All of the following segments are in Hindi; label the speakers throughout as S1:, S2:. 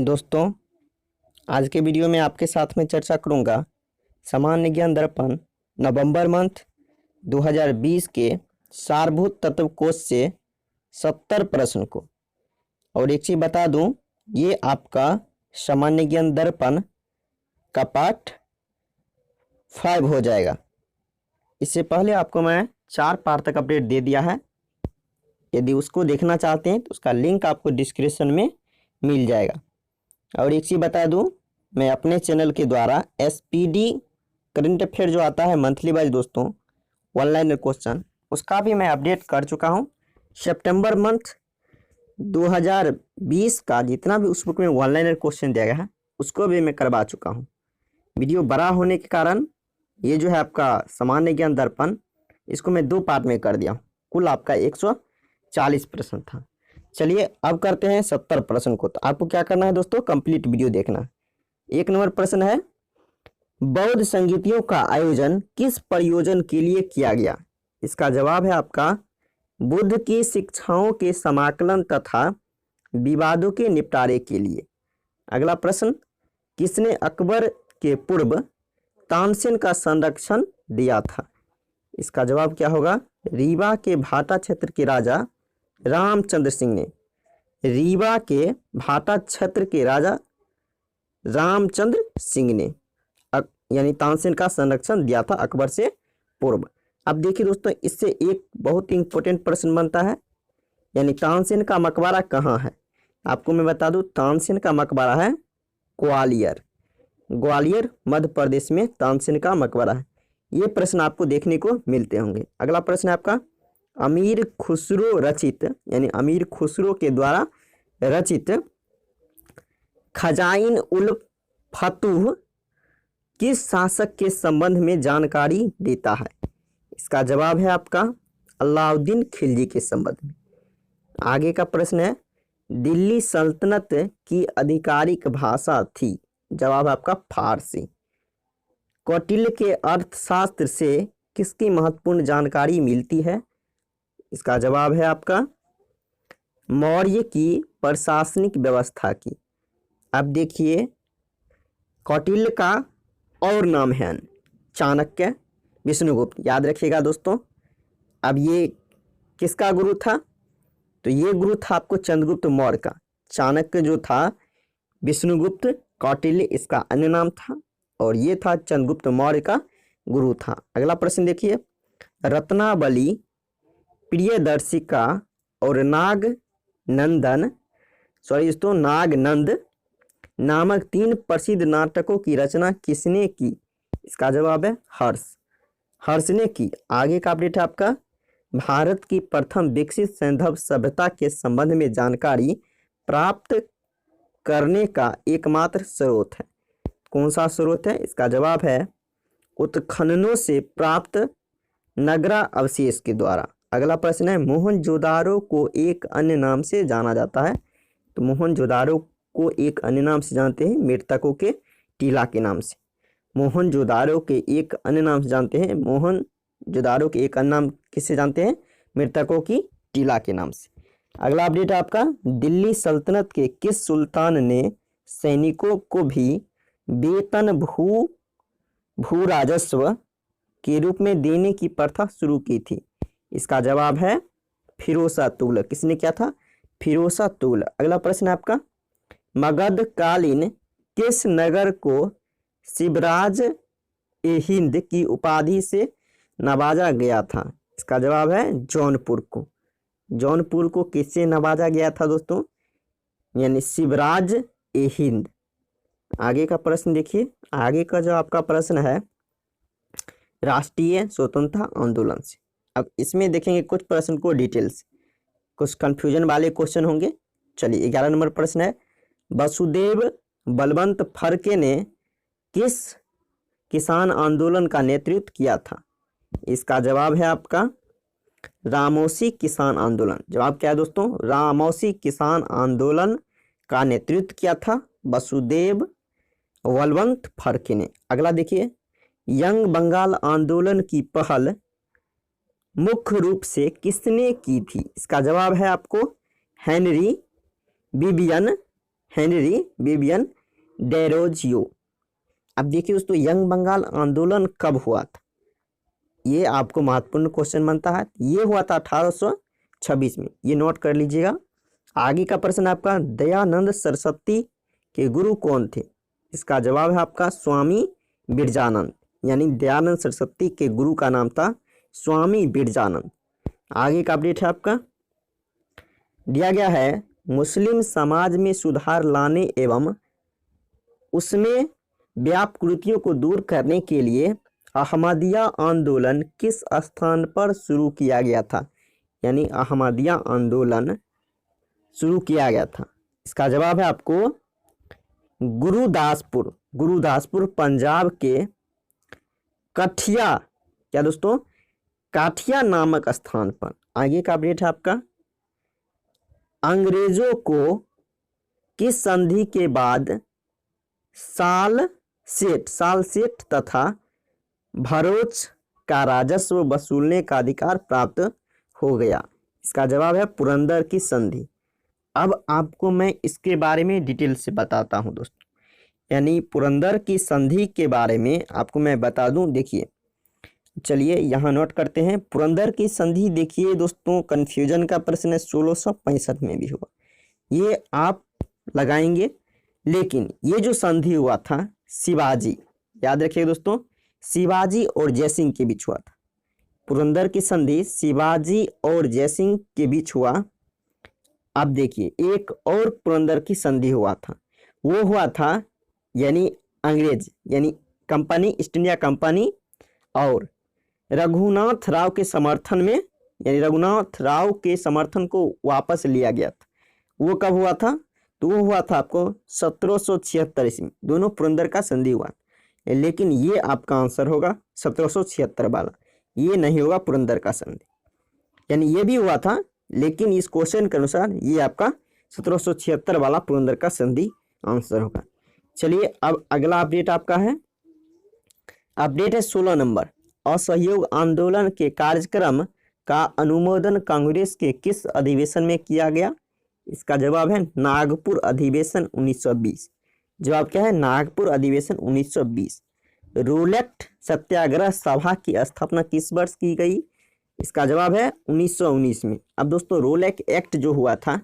S1: दोस्तों, आज के वीडियो में आपके साथ में चर्चा करूंगा सामान्य ज्ञान दर्पण नवंबर मंथ 2020 के सारभूत तत्व कोश से 70 प्रश्न को। और एक चीज़ बता दूं, ये आपका सामान्य ज्ञान दर्पण का पार्ट 5 हो जाएगा। इससे पहले आपको मैं 4 पार्ट तक अपडेट दे दिया है। यदि उसको देखना चाहते हैं तो उसका लिंक आपको डिस्क्रिप्शन में मिल जाएगा। और एक चीज़ बता दूं, मैं अपने चैनल के द्वारा SPD करंट अफेयर जो आता है मंथली वाइज दोस्तों, ऑनलाइन क्वेश्चन, उसका भी मैं अपडेट कर चुका हूं। सितंबर मंथ 2020 का जितना भी उस बुक में ऑनलाइन क्वेश्चन दिया गया है उसको भी मैं करवा चुका हूं। वीडियो बड़ा होने के कारण ये जो है आपका सामान्य ज्ञान दर्पण, इसको मैं 2 पार्ट में कर दिया हूँ। कुल आपका 140 प्रश्न था। चलिए अब करते हैं 70 प्रश्न को। तो आपको क्या करना है दोस्तों, कंप्लीट वीडियो देखना। 1 नंबर प्रश्न है, बौद्ध संगीतियों का आयोजन किस प्रयोजन के लिए किया गया? इसका जवाब है आपका बुद्ध की शिक्षाओं के समाकलन तथा विवादों के निपटारे के लिए। अगला प्रश्न, किसने अकबर के पूर्व तानसेन का संरक्षण दिया था? इसका जवाब क्या होगा? रीवा के भाटा क्षेत्र के राजा रामचंद्र सिंह ने। रीवा के भाटा क्षेत्र के राजा रामचंद्र सिंह ने यानी तानसेन का संरक्षण दिया था अकबर से पूर्व। अब देखिए दोस्तों, इससे एक बहुत ही इंपॉर्टेंट प्रश्न बनता है, यानी तानसेन का मकबरा कहाँ है? आपको मैं बता दूं, तानसेन का मकबरा है ग्वालियर। ग्वालियर मध्य प्रदेश में तानसेन का मकबरा है। ये प्रश्न आपको देखने को मिलते होंगे। अगला प्रश्न है आपका, अमीर खुसरो रचित यानी अमीर खुसरो के द्वारा रचित खजाइन उल फतूह किस शासक के संबंध में जानकारी देता है? इसका जवाब है आपका अलाउद्दीन खिलजी के संबंध में। आगे का प्रश्न है, दिल्ली सल्तनत की आधिकारिक भाषा थी? जवाब है आपका फारसी। कौटिल्य के अर्थशास्त्र से किसकी महत्वपूर्ण जानकारी मिलती है? इसका जवाब है आपका मौर्य की प्रशासनिक व्यवस्था की। अब देखिए, कौटिल्य का और नाम है चाणक्य, विष्णुगुप्त, याद रखिएगा दोस्तों। अब ये किसका गुरु था? तो ये गुरु था आपको चंद्रगुप्त मौर्य का। चाणक्य जो था विष्णुगुप्त, कौटिल्य इसका अन्य नाम था, और ये था चंद्रगुप्त मौर्य का गुरु था। अगला प्रश्न देखिए, रत्नावली, प्रियदर्शिका और नागनंद नामक 3 प्रसिद्ध नाटकों की रचना किसने की? इसका जवाब है हर्ष ने की। आगे का अपडेट है आपका, भारत की प्रथम विकसित सैंधव सभ्यता के संबंध में जानकारी प्राप्त करने का एकमात्र स्रोत है। कौन सा स्रोत है? इसका जवाब है उत्खननों से प्राप्त नगरा अवशेष के द्वारा। अगला प्रश्न है, मोहनजोदारो को एक अन्य नाम से जाना जाता है? तो मोहनजोदारो को एक अन्य नाम से जानते हैं मृतकों के टीला के नाम से। मोहनजोदारो के एक अन्य नाम से जानते हैं, मोहनजोदारो के एक अन्य नाम किससे जानते हैं? मृतकों की टीला के नाम से। अगला अपडेट है आपका, दिल्ली सल्तनत के किस सुल्तान ने सैनिकों को भी वेतन भू राजस्व के रूप में देने की प्रथा शुरू की थी? इसका जवाब है फिरोजा तुगलक। किसने किया था? फिरोजा तुगलक। अगला प्रश्न है आपका, मगध कालीन किस नगर को शिवराज ए हिंद की उपाधि से नवाजा गया था? इसका जवाब है जौनपुर को। जौनपुर को किससे नवाजा गया था दोस्तों? यानी शिवराज ए हिंद। आगे का प्रश्न देखिए, आगे का जो आपका प्रश्न है राष्ट्रीय स्वतंत्रता आंदोलन से। अब इसमें देखेंगे कुछ प्रश्न को डिटेल्स, कुछ कंफ्यूजन वाले क्वेश्चन होंगे। चलिए 11 नंबर प्रश्न है, वसुदेव बलवंत फड़के ने किस किसान आंदोलन का नेतृत्व किया था? इसका जवाब है आपका रामौसी किसान आंदोलन। जवाब क्या है दोस्तों? रामौसी किसान आंदोलन का नेतृत्व किया था वसुदेव बलवंत फड़के ने। अगला देखिए, यंग बंगाल आंदोलन की पहल मुख्य रूप से किसने की थी? इसका जवाब है आपको Henry Vivian Henry Vivian Derozio. अब देखिए दोस्तों, यंग बंगाल आंदोलन कब हुआ था? ये आपको महत्वपूर्ण क्वेश्चन बनता है। ये हुआ था 1826 में, ये नोट कर लीजिएगा। आगे का प्रश्न आपका, दयानंद सरस्वती के गुरु कौन थे? इसका जवाब है आपका स्वामी बिरजानंद, यानी दयानंद सरस्वती के गुरु का नाम था स्वामी बिरजानंद। आगे का अपडेट है आपका, दिया गया है मुस्लिम समाज में सुधार लाने एवं उसमें व्याप्त कुरीतियों को दूर करने के लिए अहमदिया आंदोलन किस स्थान पर शुरू किया गया था? यानी अहमदिया आंदोलन शुरू किया गया था। इसका जवाब है आपको गुरुदासपुर, गुरुदासपुर पंजाब के कठिया, क्या दोस्तों, काठिया नामक स्थान पर। आगे का अपडेट है आपका, अंग्रेजों को किस संधि के बाद सालसेट तथा भरोच का राजस्व वसूलने का अधिकार प्राप्त हो गया? इसका जवाब है पुरंदर की संधि। अब आपको मैं इसके बारे में डिटेल से बताता हूं दोस्तों, यानी पुरंदर की संधि के बारे में आपको मैं बता दूं। देखिए, चलिए यहाँ नोट करते हैं। पुरंदर की संधि, देखिए दोस्तों, कन्फ्यूजन का प्रश्न है, 1665 में भी हुआ, ये आप लगाएंगे। लेकिन ये जो संधि हुआ था शिवाजी, याद रखिए दोस्तों, शिवाजी और जयसिंह के बीच हुआ था। पुरंदर की संधि शिवाजी और जयसिंह के बीच हुआ। अब देखिए, एक और पुरंदर की संधि हुआ था, वो हुआ था यानी अंग्रेज, यानी कंपनी, ईस्ट इंडिया कंपनी और रघुनाथ राव के समर्थन में, यानी रघुनाथ राव के समर्थन को वापस लिया गया था। वो कब हुआ था? तो वो हुआ था आपको 1776 ईस्वी में। दोनों पुरंदर का संधि हुआ, लेकिन ये आपका आंसर होगा 1776 वाला, ये नहीं होगा पुरंदर का संधि। यानी ये भी हुआ था, लेकिन इस क्वेश्चन के अनुसार ये आपका 1776 वाला पुरंदर का संधि आंसर होगा। चलिए, अब अगला अपडेट आपका है, अपडेट है 16 नंबर, असहयोग आंदोलन के कार्यक्रम का अनुमोदन कांग्रेस के किस अधिवेशन में किया गया? इसका जवाब है नागपुर अधिवेशन 1920। जवाब क्या है? नागपुर अधिवेशन 1920। रोलेट सत्याग्रह सभा की स्थापना किस वर्ष की गई? इसका जवाब है 1919 में। अब दोस्तों, रोलेट एक्ट जो हुआ था,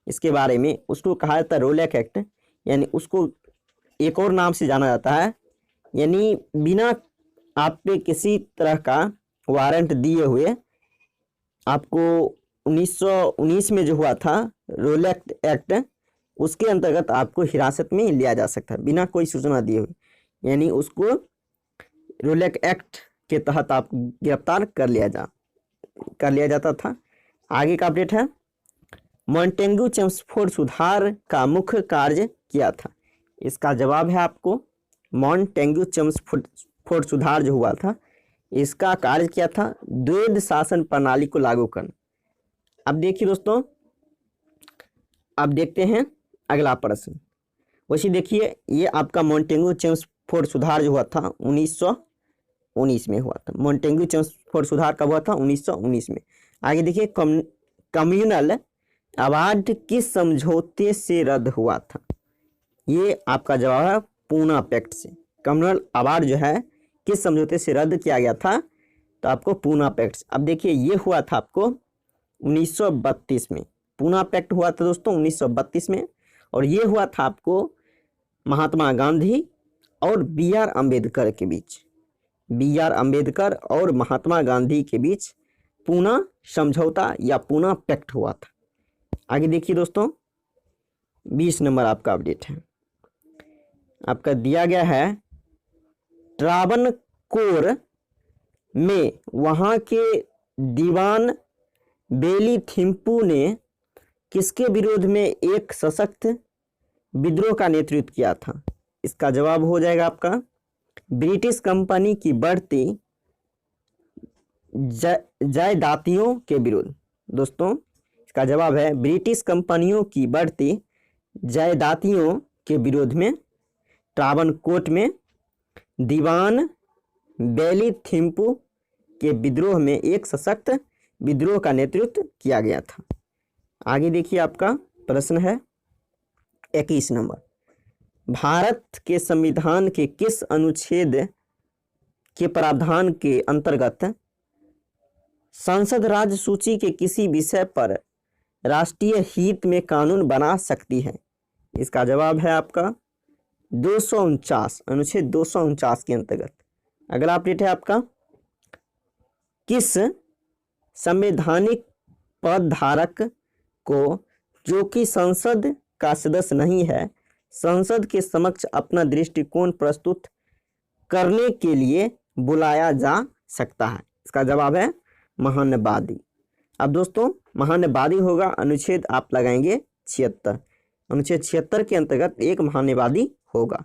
S1: इसके बारे में, उसको कहा जाता है रोलेट एक्ट, यानी उसको एक और नाम से जाना जाता है, यानी बिना आप पे किसी तरह का वारंट दिए हुए आपको 1919 में जो हुआ था रोलेट एक्ट, उसके अंतर्गत आपको हिरासत में लिया जा सकता है बिना कोई सूचना दिए हुए, यानी उसको रोलेट एक्ट के तहत आप गिरफ्तार कर लिया जाता था। आगे का अपडेट है, मॉन्टेग्यू चेम्सफोर्ड सुधार का मुख्य कार्य किया था? इसका जवाब है आपको मॉन्टेग्यू चेम्सफोर्ड सुधार जो हुआ था, इसका कार्य क्या था? द्वैध शासन प्रणाली को लागू करना। अब देखिए दोस्तों, अब देखते हैं अगला प्रश्न। वैसे देखिए, ये आपका मॉन्टेग्यू चेम्सफोर्ड सुधार जो हुआ था 1919 में हुआ था। मॉन्टेग्यू चेम्सफोर्ड सुधार कब हुआ था? 1919 में। आगे देखिए, कम्युनल अवार्ड किस समझौते से रद्द हुआ था? ये आपका जवाब है पूना पैक्ट से। कम्युनल अवार्ड जो है किस समझौते से रद्द किया गया था? तो आपको पूना पैक्ट। अब देखिए, ये हुआ था आपको 1932 में। पूना पैक्ट हुआ था दोस्तों 1932 में, और ये हुआ था आपको महात्मा गांधी और बी आर अम्बेडकर के बीच। बी आर अम्बेडकर और महात्मा गांधी के बीच पूना समझौता या पूना पैक्ट हुआ था। आगे देखिए दोस्तों, 20 नंबर आपका अपडेट है, आपका दिया गया है, ट्रावनकोर में वहाँ के दीवान बेली थिम्पू ने किसके विरोध में एक सशक्त विद्रोह का नेतृत्व किया था? इसका जवाब हो जाएगा आपका ब्रिटिश कंपनी की बढ़ती जायदातियों के विरुद्ध। दोस्तों, इसका जवाब है ब्रिटिश कंपनियों की बढ़ती जायदातियों के विरोध में ट्रावनकोर में दीवान बेली थिम्पू के विद्रोह में एक सशक्त विद्रोह का नेतृत्व किया गया था। आगे देखिए, आपका प्रश्न है 21 नंबर, भारत के संविधान के किस अनुच्छेद के प्रावधान के अंतर्गत संसद राज्य सूची के किसी विषय पर राष्ट्रीय हित में कानून बना सकती है? इसका जवाब है आपका 249, अनुच्छेद 249 के अंतर्गत। अगला अपडेट है आपका, किस संवैधानिक पद धारक को, जो कि संसद का सदस्य नहीं है, संसद के समक्ष अपना दृष्टिकोण प्रस्तुत करने के लिए बुलाया जा सकता है? इसका जवाब है महान्यवादी। अब दोस्तों महान्यवादी होगा अनुच्छेद आप लगाएंगे 76, अनुच्छेद 76 के अंतर्गत एक महान्यवादी होगा,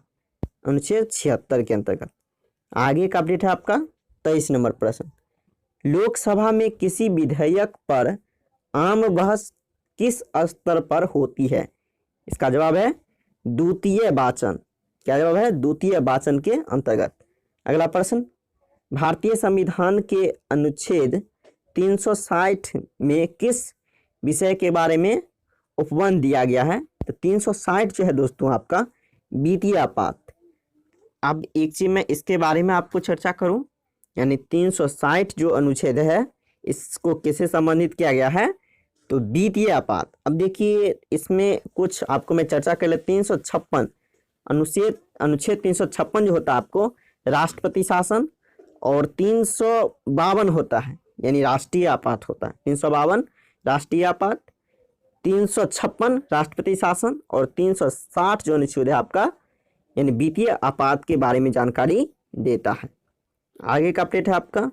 S1: अनुच्छेद 76 के अंतर्गत। आगे का अपडेट है आपका 23 नंबर प्रश्न, लोकसभा में किसी विधेयक पर आम बहस किस स्तर पर होती है? इसका जवाब है द्वितीय वाचन। क्या जवाब है? द्वितीय वाचन के अंतर्गत। अगला प्रश्न, भारतीय संविधान के अनुच्छेद 360 में किस विषय के बारे में उपबंध दिया गया है? तो 360 जो है दोस्तों आपका वित्तीय आपात। अब एक चीज मैं इसके बारे में आपको चर्चा करूं, यानी 360 जो अनुच्छेद है इसको किससे संबंधित किया गया है? तो वित्तीय आपात। अब देखिए इसमें कुछ आपको मैं चर्चा कर ले। 356 अनुच्छेद 356 जो होता है आपको राष्ट्रपति शासन, और 352 होता है यानी राष्ट्रीय आपात होता है। 352 राष्ट्रीय आपात, 356 राष्ट्रपति शासन, और 360 जो अनुच्छेद है आपका यानी वित्तीय आपात के बारे में जानकारी देता है। आगे का अपडेट है आपका,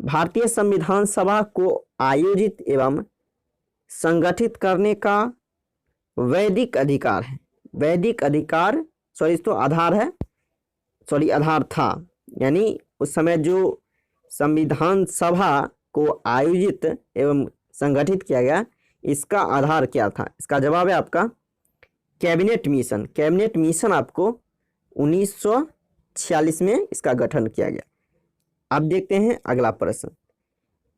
S1: भारतीय संविधान सभा को आयोजित एवं संगठित करने का वैधिक अधिकार है। वैधिक अधिकार तो आधार है, आधार था, यानी उस समय जो संविधान सभा को आयोजित एवं संगठित किया गया इसका आधार क्या था? इसका जवाब है आपका कैबिनेट मिशन। कैबिनेट मिशन आपको 1946 में इसका गठन किया गया। अब देखते हैं अगला प्रश्न,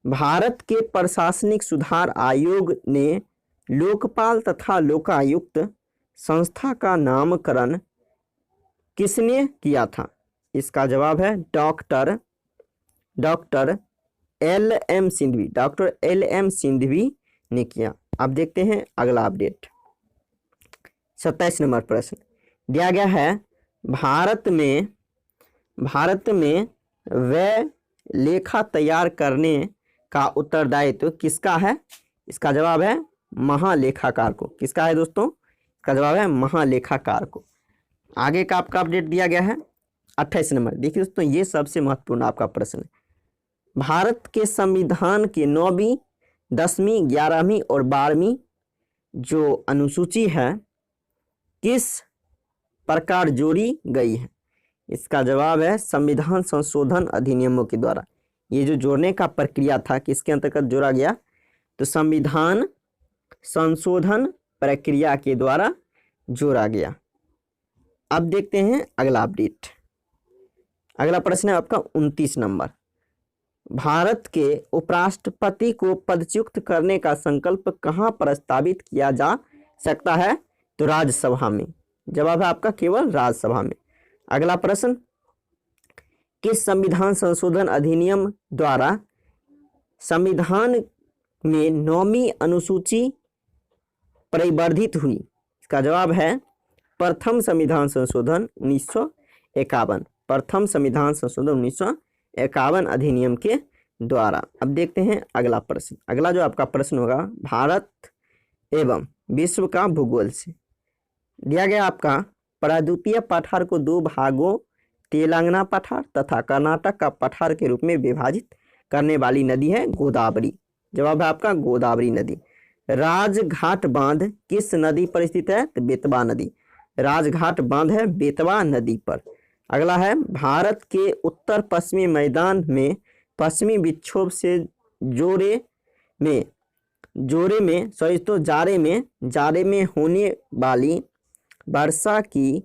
S1: भारत के प्रशासनिक सुधार आयोग ने लोकपाल तथा लोकायुक्त संस्था का नामकरण किसने किया था? इसका जवाब है doctor LM Singhvi. Doctor LM Singhvi ने किया। अब देखते हैं अगला अपडेट, 27 नंबर प्रश्न दिया गया है, भारत में व्यय लेखा तैयार करने का उत्तरदायित्व किसका है? इसका जवाब है महालेखाकार को। किसका है दोस्तों? इसका जवाब है महालेखाकार को। आगे का आपका अपडेट दिया गया है 28 नंबर। देखिए दोस्तों ये सबसे महत्वपूर्ण आपका प्रश्न है, भारत के संविधान के 9वीं 10वीं 11वीं और 12वीं जो अनुसूची है किस प्रकार जोड़ी गई है? इसका जवाब है संविधान संशोधन अधिनियमों के द्वारा। ये जो जोड़ने का प्रक्रिया था किसके अंतर्गत जोड़ा गया? तो संविधान संशोधन प्रक्रिया के द्वारा जोड़ा गया। अब देखते हैं अगला अपडेट। अगला प्रश्न है आपका 29 नंबर, भारत के उपराष्ट्रपति को पदच्युत करने का संकल्प कहाँ प्रस्तावित किया जा सकता है? तो राज्यसभा में। जवाब है आपका केवल राज्यसभा में। अगला प्रश्न, किस संविधान संशोधन अधिनियम द्वारा संविधान में 9वीं अनुसूची परिवर्धित हुई? इसका जवाब है प्रथम संविधान संशोधन 1951। प्रथम संविधान संशोधन 1951 अधिनियम के द्वारा। अब देखते हैं अगला प्रश्न। अगला जो आपका प्रश्न होगा, भारत एवं विश्व का भूगोल से दिया गया आपका प्रायद्वीपीय पठार को 2 भागों तेलंगाना पठार तथा कर्नाटक का पठार के रूप में विभाजित करने वाली नदी है गोदावरी। जवाब है आपका गोदावरी नदी। राजघाट बांध किस नदी पर स्थित है? तो बेतवा नदी। राजघाट बांध है बेतवा नदी पर। अगला है, भारत के उत्तर पश्चिमी मैदान में पश्चिमी विक्षोभ से जाड़े में होने वाली वर्षा की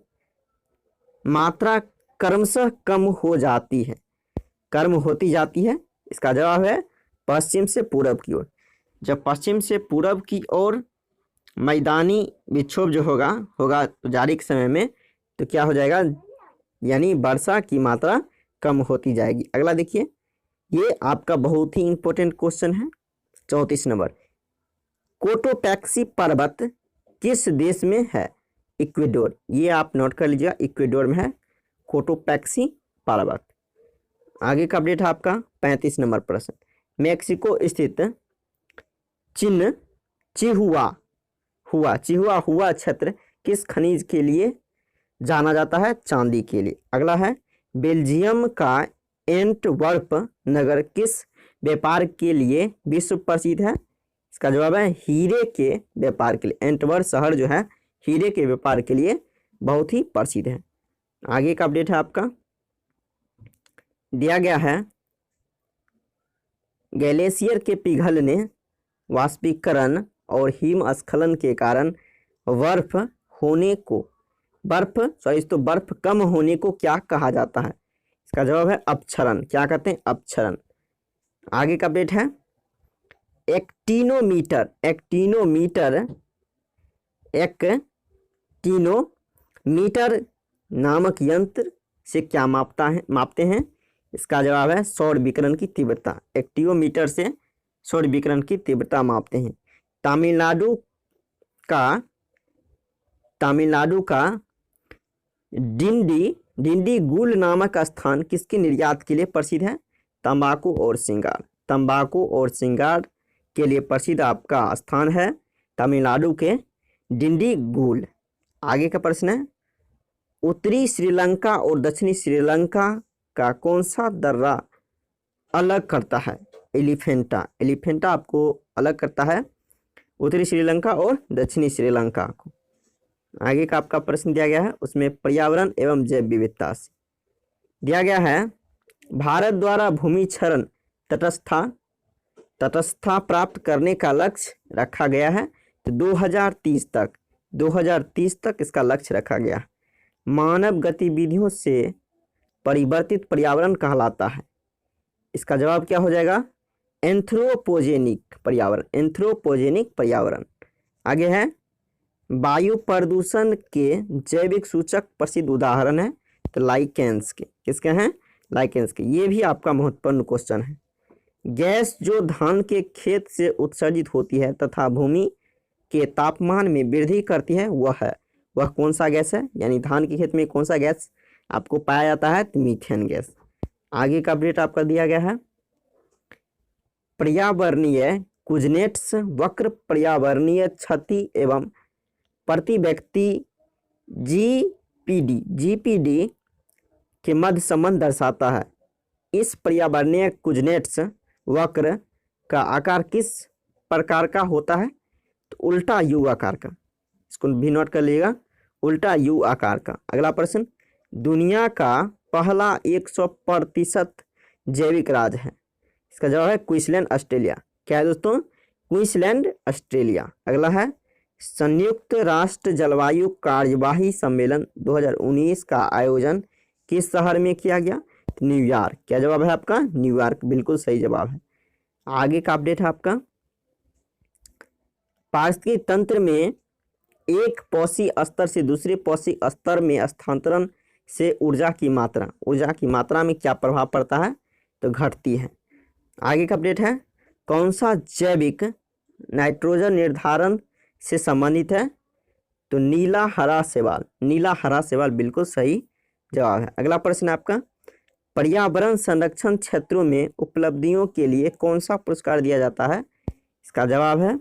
S1: मात्रा क्रमशः कम हो जाती है, कम होती जाती है। इसका जवाब है पश्चिम से पूरब की ओर। जब पश्चिम से पूरब की ओर मैदानी विक्षोभ जो होगा तो जारी के समय में तो क्या हो जाएगा, यानी वर्षा की मात्रा कम होती जाएगी। अगला देखिए, ये आपका बहुत ही इंपॉर्टेंट क्वेश्चन है। 34 नंबर, कोटोपैक्सी पर्वत किस देश में है? इक्वेडोर। ये आप नोट कर लीजिएगा, इक्वेडोर में है कोटोपैक्सी पर्वत। आगे का अपडेट है आपका 35 नंबर प्रश्न, मेक्सिको स्थित चिहुआ क्षेत्र किस खनिज के लिए जाना जाता है? चांदी के लिए। अगला है, बेल्जियम का एंटवर्प नगर किस व्यापार के लिए विश्व प्रसिद्ध है? इसका जवाब है हीरे के व्यापार के लिए। एंटवर्प शहर जो है हीरे के व्यापार के लिए बहुत ही प्रसिद्ध है। आगे का अपडेट है आपका, दिया गया है ग्लेशियर के पिघलने, वाष्पीकरण और हिमस्खलन के कारण बर्फ कम होने को क्या कहा जाता है? इसका जवाब है अपक्षरण। क्या कहते हैं? अपक्षरण। आगे का अपडेट है, एक्टिनोमीटर नामक यंत्र से क्या मापते हैं? इसका जवाब है सौर विकिरण की तीव्रता। एक्टिनोमीटर से सौर विकिरण की तीव्रता मापते हैं। तमिलनाडु का डिंडीगुल नामक स्थान किसके निर्यात के लिए प्रसिद्ध है? तंबाकू और श्रृंगार के लिए प्रसिद्ध आपका स्थान है तमिलनाडु के डिंडीगुल। आगे का प्रश्न है, उत्तरी श्रीलंका और दक्षिणी श्रीलंका का कौन सा दर्रा अलग करता है? एलिफेंटा आपको अलग करता है उत्तरी श्रीलंका और दक्षिणी श्रीलंका को। आगे का आपका प्रश्न दिया गया है, उसमें पर्यावरण एवं जैव विविधता से दिया गया है, भारत द्वारा भूमि क्षरण तटस्थता प्राप्त करने का लक्ष्य रखा गया है। तो 2030 तक इसका लक्ष्य रखा गया। मानव गतिविधियों से परिवर्तित पर्यावरण कहलाता है। इसका जवाब क्या हो जाएगा? एंथ्रोपोजेनिक पर्यावरण। आगे है, वायु प्रदूषण के जैविक सूचक प्रसिद्ध उदाहरण है तो लाइकेंस के। किसके हैं? लाइकेंस के। ये भी आपका महत्वपूर्ण क्वेश्चन है। गैस जो धान के खेत से उत्सर्जित होती है तथा भूमि के तापमान में वृद्धि करती है, वह कौन सा गैस है? यानी धान के खेत में कौन सा गैस आपको पाया जाता है? तो मीथेन गैस। आगे का अपडेट आपका दिया गया है, पर्यावरणीय कुजनेट्स वक्र पर्यावरणीय क्षति एवं प्रति व्यक्ति जीपीडी के मध्य संबंध दर्शाता है। इस पर्यावरणीय कुजनेट्स वक्र का आकार किस प्रकार का होता है? तो उल्टा यू आकार का। इसको भी नोट कर लीजिएगा, उल्टा यू आकार का। अगला प्रश्न, दुनिया का पहला 100% जैविक राज्य है। इसका जवाब है क्वींसलैंड, ऑस्ट्रेलिया। क्या है दोस्तों? Queensland, Australia. अगला है, संयुक्त राष्ट्र जलवायु कार्यवाही सम्मेलन 2019 का आयोजन किस शहर में किया गया? तो न्यूयॉर्क। क्या जवाब है आपका? न्यूयॉर्क, बिल्कुल सही जवाब है। आगे का अपडेट है आपका, पारिस्थितिकी तंत्र में एक पॉसी स्तर से दूसरे पॉसी स्तर में स्थानांतरण से ऊर्जा की मात्रा में क्या प्रभाव पड़ता है? तो घटती है। आगे का अपडेट है, कौन सा जैविक नाइट्रोजन निर्धारण से संबंधित है? तो नीला हरा शैवाल बिल्कुल सही जवाब है। अगला प्रश्न आपका, पर्यावरण संरक्षण क्षेत्रों में उपलब्धियों के लिए कौन सा पुरस्कार दिया जाता है? इसका जवाब है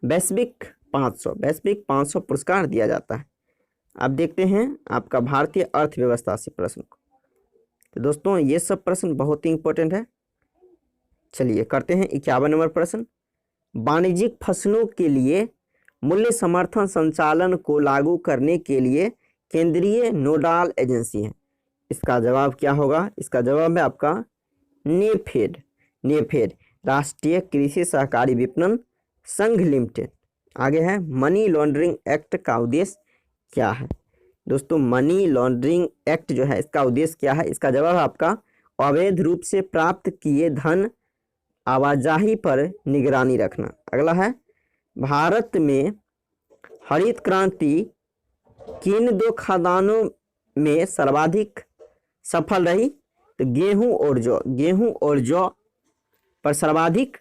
S1: वैश्विक 500 पुरस्कार दिया जाता है। अब देखते हैं आपका भारतीय अर्थव्यवस्था से प्रश्न को। तो दोस्तों ये सब प्रश्न बहुत ही इंपॉर्टेंट है। चलिए करते हैं 51 नंबर प्रश्न, वाणिज्यिक फसलों के लिए मूल्य समर्थन संचालन को लागू करने के लिए केंद्रीय नोडल एजेंसी है। इसका जवाब क्या होगा? इसका जवाब है आपका नेफेड, राष्ट्रीय कृषि सहकारी विपणन संघ लिमिटेड। आगे है, मनी लॉन्ड्रिंग एक्ट का उद्देश्य क्या है? दोस्तों मनी लॉन्ड्रिंग एक्ट जो है इसका उद्देश्य क्या है? इसका जवाब है आपका अवैध रूप से प्राप्त किए धन आवाजाही पर निगरानी रखना। अगला है, भारत में हरित क्रांति किन 2 खाद्यान्नों में सर्वाधिक सफल रही? तो गेहूं और जौ पर सर्वाधिक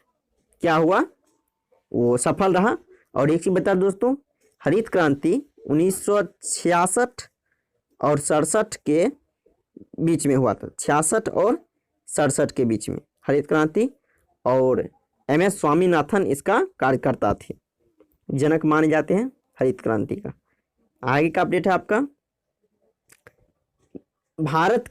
S1: क्या हुआ, वो सफल रहा। और एक चीज बता दोस्तों, हरित क्रांति 1966 और 67 के बीच में हुआ था। 66 और 67 के बीच में हरित क्रांति, और MS स्वामीनाथन इसका कार्यकर्ता थे, जनक माने जाते हैं हरित क्रांति का। आगे का अपडेट है आपका, भारत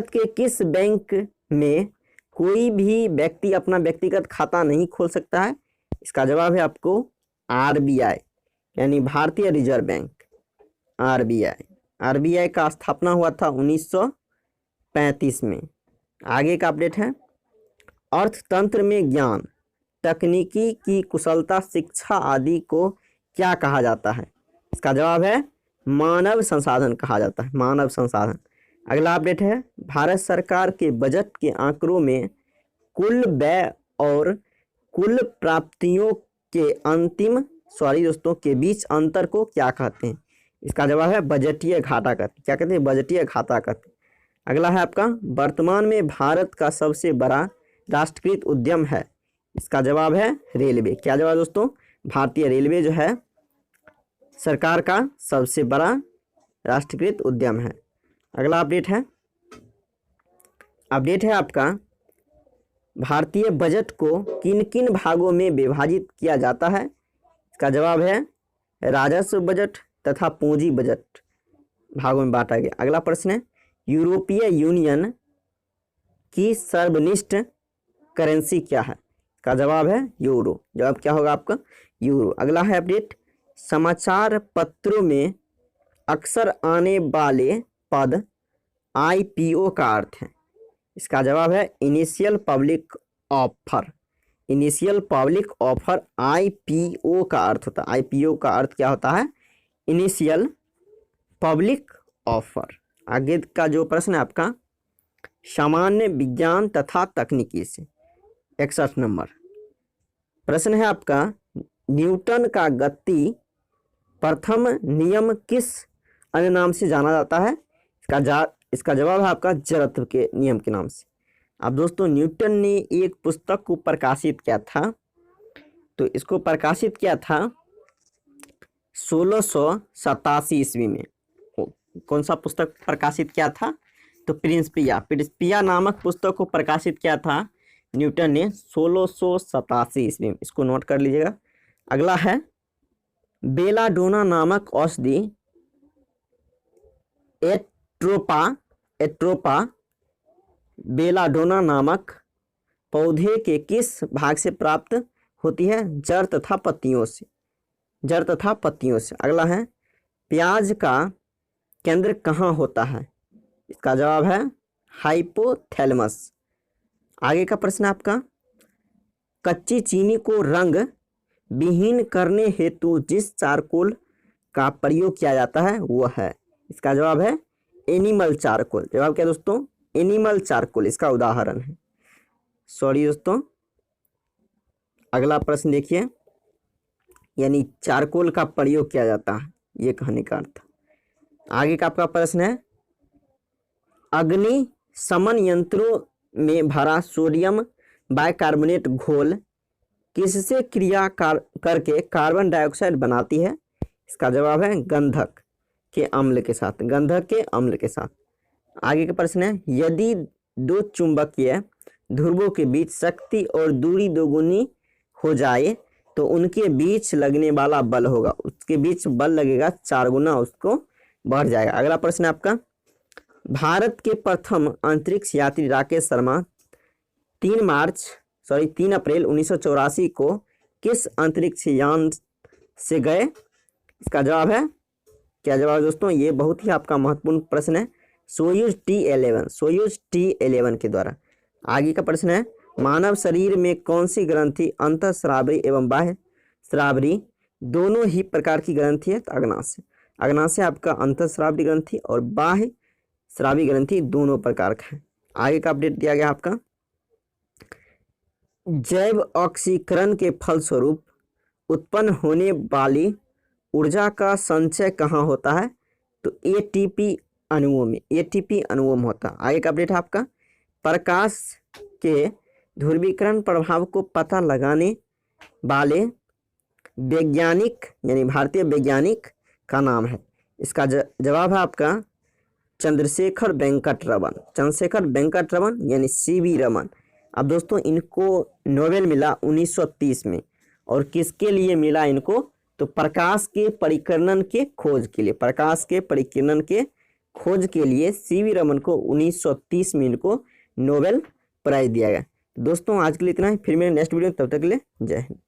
S1: के किस बैंक में कोई भी व्यक्ति अपना व्यक्तिगत खाता नहीं खोल सकता है? इसका जवाब है आपको RBI, यानी भारतीय रिजर्व बैंक, RBI का स्थापना हुआ था 1935 में। आगे का अपडेट है, अर्थतंत्र में ज्ञान, तकनीकी की कुशलता, शिक्षा आदि को क्या कहा जाता है? इसका जवाब है मानव संसाधन कहा जाता है, मानव संसाधन। अगला अपडेट है, भारत सरकार के बजट के आंकड़ों में कुल व्यय और कुल प्राप्तियों के बीच अंतर को क्या कहते हैं? इसका जवाब है बजटीय घाटा कहते हैं। क्या कहते हैं? बजटीय घाटा कहते हैं। अगला है आपका, वर्तमान में भारत का सबसे बड़ा राष्ट्रीयकृत उद्यम है? इसका जवाब है रेलवे। क्या जवाब दोस्तों? भारतीय रेलवे जो है सरकार का सबसे बड़ा राष्ट्रीयकृत उद्यम है। अगला अपडेट है आपका, भारतीय बजट को किन किन भागों में विभाजित किया जाता है? इसका जवाब है राजस्व बजट तथा पूंजी बजट भागों में बांटा गया। अगला प्रश्न है, यूरोपीय यूनियन की सर्वनिष्ठ करेंसी क्या है? इसका जवाब है यूरो। जवाब क्या होगा आपका? यूरो। अगला है अपडेट, समाचार पत्रों में अक्सर आने वाले पद IPO का अर्थ है? इसका जवाब है इनिशियल पब्लिक ऑफर। IPO का अर्थ होता है, IPO का अर्थ क्या होता है? Initial public offer. आगे का जो प्रश्न है आपका, सामान्य विज्ञान तथा तकनीकी से 61 नंबर प्रश्न है आपका, न्यूटन का गति प्रथम नियम किस अन्य नाम से जाना जाता है? इसका जवाब है आपका जड़त्व के नियम के नाम से। अब दोस्तों, न्यूटन ने एक पुस्तक को प्रकाशित किया था, तो इसको प्रकाशित किया था 1687 ईस्वी में। कौन सा पुस्तक प्रकाशित किया था? तो प्रिंसिपिया नामक पुस्तक को प्रकाशित किया था न्यूटन ने 1687 ईस्वी में। इसको नोट कर लीजिएगा। अगला है, बेलाडोना नामक औषधि एट्रोपा बेलाडोना नामक पौधे के किस भाग से प्राप्त होती है? जड़ तथा पत्तियों से। अगला है, प्याज का केंद्र कहाँ होता है? इसका जवाब है हाइपोथैलेमस। आगे का प्रश्न आपका, कच्ची चीनी को रंग विहीन करने हेतु जिस चारकोल का प्रयोग किया जाता है वह है? इसका जवाब है एनिमल चारकोल। जवाब क्या दोस्तों? एनिमल चारकोल इसका उदाहरण है। सॉरी दोस्तों, अगला प्रश्न देखिए, यानी चारकोल का प्रयोग किया जाता है, ये कहने का अर्थ। आगे का आपका प्रश्न है, अग्नि शमन यंत्रों में भरा सोडियम बाइकार्बोनेट घोल किससे क्रिया करके कार्बन डाइऑक्साइड बनाती है? इसका जवाब है गंधक के अम्ल के साथ। आगे का प्रश्न है, यदि 2 चुंबकीय ध्रुवों के बीच शक्ति और दूरी दोगुनी हो जाए तो उनके बीच लगने वाला बल होगा, उसके बीच बल लगेगा 4 गुना, उसको बढ़ जाएगा। अगला प्रश्न है आपका, भारत के प्रथम अंतरिक्ष यात्री राकेश शर्मा 3 अप्रैल 1984 को किस अंतरिक्ष यान से गए? इसका जवाब है, क्या जवाब है दोस्तों? ये बहुत ही आपका महत्वपूर्ण प्रश्न है, सोयूज T11 के द्वारा। आगे का प्रश्न है, मानव शरीर में कौन सी ग्रंथि अंतःस्रावी एवं बाह्य स्रावी दोनों ही प्रकार की ग्रंथि है? तो अग्नाशय आपका अंतःस्रावी ग्रंथि और बाह्य स्रावी ग्रंथि दोनों प्रकार का है। आगे का अपडेट दिया गया आपका, जैव ऑक्सीकरण के फलस्वरूप उत्पन्न होने वाली ऊर्जा का संचय कहाँ होता है? तो एटीपी अणुओं में, एटीपी अणुओं में होता है। आगे का अपडेट है आपका, प्रकाश के ध्रुवीकरण प्रभाव को पता लगाने वाले वैज्ञानिक यानी भारतीय वैज्ञानिक का नाम है। इसका जवाब है आपका चंद्रशेखर वेंकट रमन, चंद्रशेखर वेंकट रमन यानी सीवी रमन। अब दोस्तों इनको नोबेल मिला 1930 में, और किसके लिए मिला इनको? तो प्रकाश के परिकीर्णन के खोज के लिए, प्रकाश के परिकीर्णन के खोज के लिए सीवी रमन को 1930 में इनको नोबेल प्राइज दिया गया। दोस्तों आज के लिए इतना ही, फिर मेरे नेक्स्ट वीडियो, तब तक के लिए जय हिंद।